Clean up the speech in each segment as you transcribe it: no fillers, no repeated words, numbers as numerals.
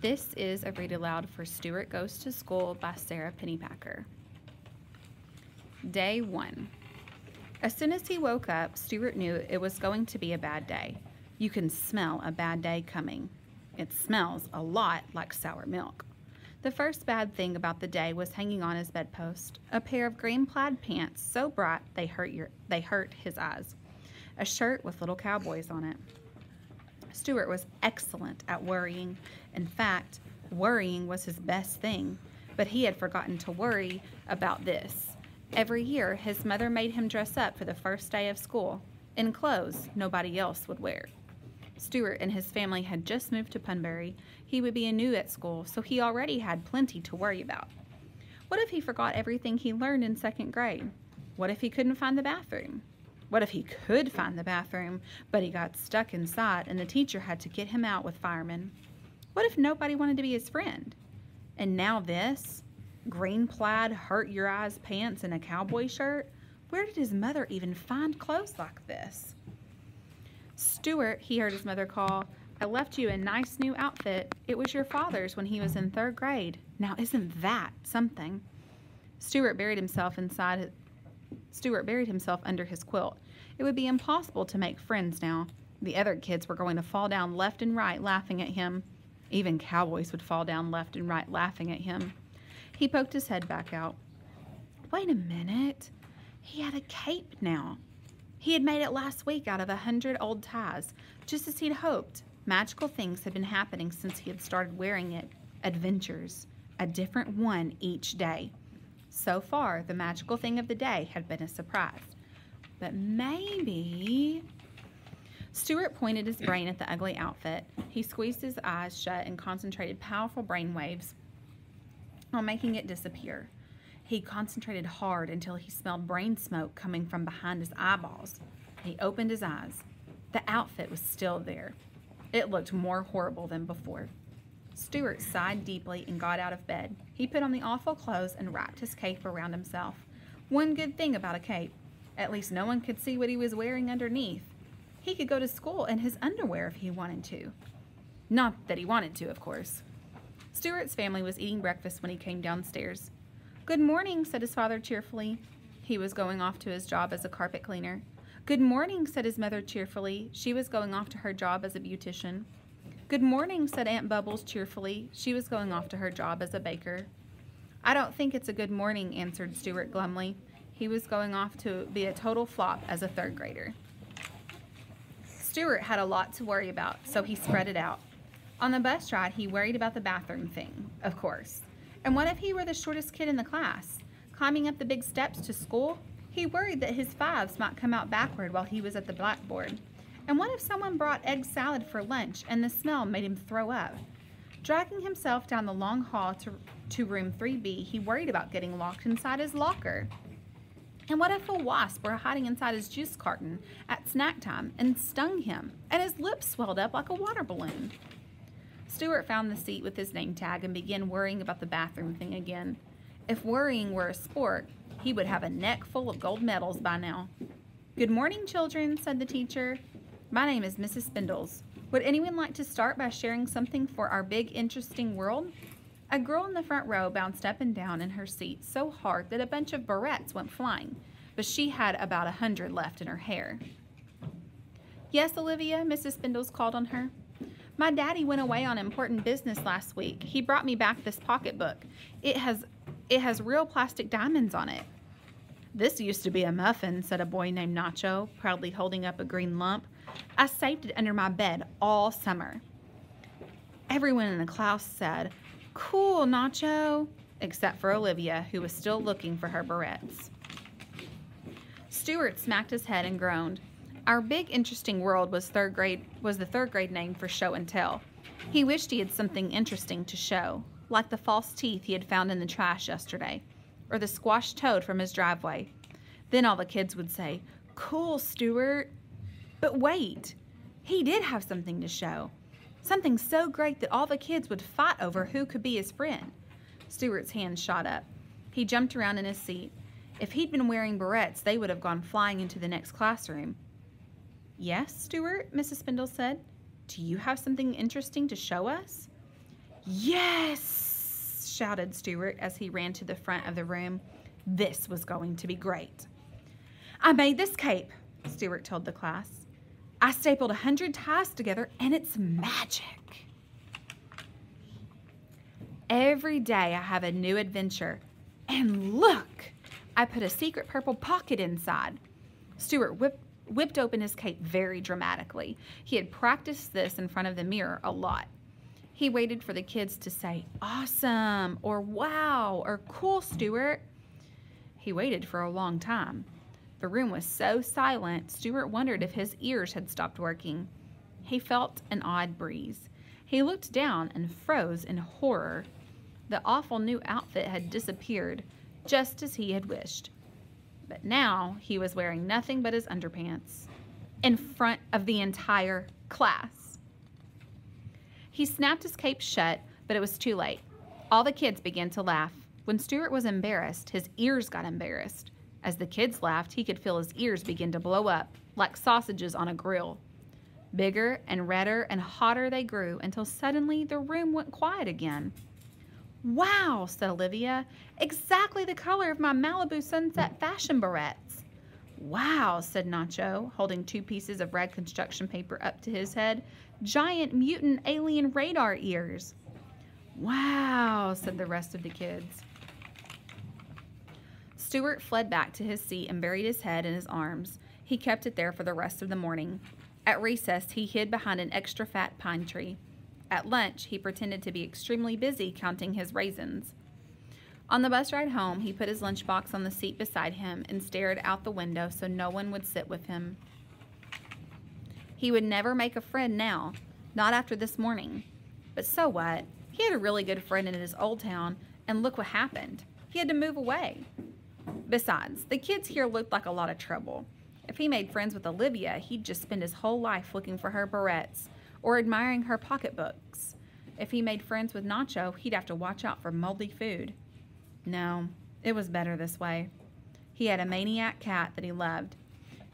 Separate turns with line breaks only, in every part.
This is a read aloud for Stuart Goes to School by Sara Pennypacker. Day 1. As soon as he woke up, Stuart knew it was going to be a bad day. You can smell a bad day coming. It smells a lot like sour milk. The first bad thing about the day was hanging on his bedpost, a pair of green plaid pants so bright they hurt his eyes, a shirt with little cowboys on it. Stuart was excellent at worrying. In fact, worrying was his best thing, but he had forgotten to worry about this. Every year, his mother made him dress up for the first day of school in clothes nobody else would wear. Stuart and his family had just moved to Punbury. He would be new at school, so he already had plenty to worry about. What if he forgot everything he learned in 2nd grade? What if he couldn't find the bathroom? What if he could find the bathroom, but he got stuck inside and the teacher had to get him out with firemen? What if nobody wanted to be his friend? And now this? Green plaid, hurt-your-eyes pants and a cowboy shirt? Where did his mother even find clothes like this? Stuart, he heard his mother call, I left you a nice new outfit. It was your father's when he was in 3rd grade. Now isn't that something? Stuart buried himself under his quilt. It would be impossible to make friends now. The other kids were going to fall down left and right laughing at him. Even cowboys would fall down left and right laughing at him. He poked his head back out. Wait a minute. He had a cape now. He had made it last week out of 100 old ties, just as he'd hoped. Magical things had been happening since he had started wearing it. Adventures. A different one each day. So far, the magical thing of the day had been a surprise. But maybe... Stuart pointed his brain at the ugly outfit. He squeezed his eyes shut and concentrated powerful brain waves on making it disappear. He concentrated hard until he smelled brain smoke coming from behind his eyeballs. He opened his eyes. The outfit was still there. It looked more horrible than before. Stuart sighed deeply and got out of bed. He put on the awful clothes and wrapped his cape around himself. One good thing about a cape, at least no one could see what he was wearing underneath. He could go to school in his underwear if he wanted to. Not that he wanted to, of course. Stuart's family was eating breakfast when he came downstairs. Good morning, said his father cheerfully. He was going off to his job as a carpet cleaner. Good morning, said his mother cheerfully. She was going off to her job as a beautician. Good morning, said Aunt Bubbles cheerfully. She was going off to her job as a baker. I don't think it's a good morning, answered Stuart glumly. He was going off to be a total flop as a 3rd grader. Stuart had a lot to worry about, so he spread it out. On the bus ride, he worried about the bathroom thing, of course. And what if he were the shortest kid in the class? Climbing up the big steps to school, he worried that his fives might come out backward while he was at the blackboard. And what if someone brought egg salad for lunch and the smell made him throw up? Dragging himself down the long hall to room 3B, he worried about getting locked inside his locker. And what if a wasp were hiding inside his juice carton at snack time and stung him, and his lips swelled up like a water balloon? Stuart found the seat with his name tag and began worrying about the bathroom thing again. If worrying were a sport, he would have a neck full of gold medals by now. Good morning, children, said the teacher. My name is Mrs. Spindles. Would anyone like to start by sharing something for our big, interesting world? A girl in the front row bounced up and down in her seat so hard that a bunch of barrettes went flying, but she had about 100 left in her hair. Yes, Olivia, Mrs. Spindles called on her. My daddy went away on important business last week. He brought me back this pocketbook. It has real plastic diamonds on it. This used to be a muffin, said a boy named Nacho, proudly holding up a green lump. I saved it under my bed all summer. Everyone in the class said, Cool, Nacho, except for Olivia, who was still looking for her barrettes. Stuart smacked his head and groaned. Our big, interesting world was the 3rd grade name for show and tell. He wished he had something interesting to show, like the false teeth he had found in the trash yesterday, or the squashed toad from his driveway. Then all the kids would say, Cool, Stuart. But wait, he did have something to show. Something so great that all the kids would fight over who could be his friend. Stuart's hand shot up. He jumped around in his seat. If he'd been wearing barrettes, they would have gone flying into the next classroom. Yes, Stuart, Mrs. Spindle said. Do you have something interesting to show us? "Yes!" shouted Stuart as he ran to the front of the room. This was going to be great. "I made this cape," Stuart told the class. "I stapled 100 ties together, and it's magic. Every day I have a new adventure. And look, I put a secret purple pocket inside." Stuart whipped open his cape very dramatically. He had practiced this in front of the mirror a lot. He waited for the kids to say, "Awesome," or "Wow," or "Cool, Stuart." He waited for a long time. The room was so silent, Stuart wondered if his ears had stopped working. He felt an odd breeze. He looked down and froze in horror. The awful new outfit had disappeared, just as he had wished. But now he was wearing nothing but his underpants, in front of the entire class. He snapped his cape shut, but it was too late. All the kids began to laugh. When Stuart was embarrassed, his ears got embarrassed. As the kids laughed, he could feel his ears begin to blow up, like sausages on a grill. Bigger and redder and hotter they grew until suddenly the room went quiet again. "Wow," said Olivia. "Exactly the color of my Malibu Sunset fashion barrettes." "Wow," said Nacho, holding 2 pieces of red construction paper up to his head. "Giant mutant alien radar ears." "Wow," said the rest of the kids. Stuart fled back to his seat and buried his head in his arms. He kept it there for the rest of the morning. At recess, he hid behind an extra fat pine tree. At lunch, he pretended to be extremely busy counting his raisins. On the bus ride home, he put his lunchbox on the seat beside him and stared out the window so no one would sit with him. He would never make a friend now, not after this morning. But so what? He had a really good friend in his old town, and look what happened. He had to move away. Besides, the kids here looked like a lot of trouble. If he made friends with Olivia, he'd just spend his whole life looking for her barrettes or admiring her pocketbooks. If he made friends with Nacho, he'd have to watch out for moldy food. No, it was better this way. He had a maniac cat that he loved.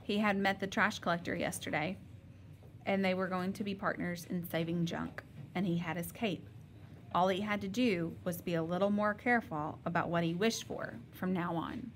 He had met the trash collector yesterday, and they were going to be partners in saving junk, and he had his cape. All he had to do was be a little more careful about what he wished for from now on.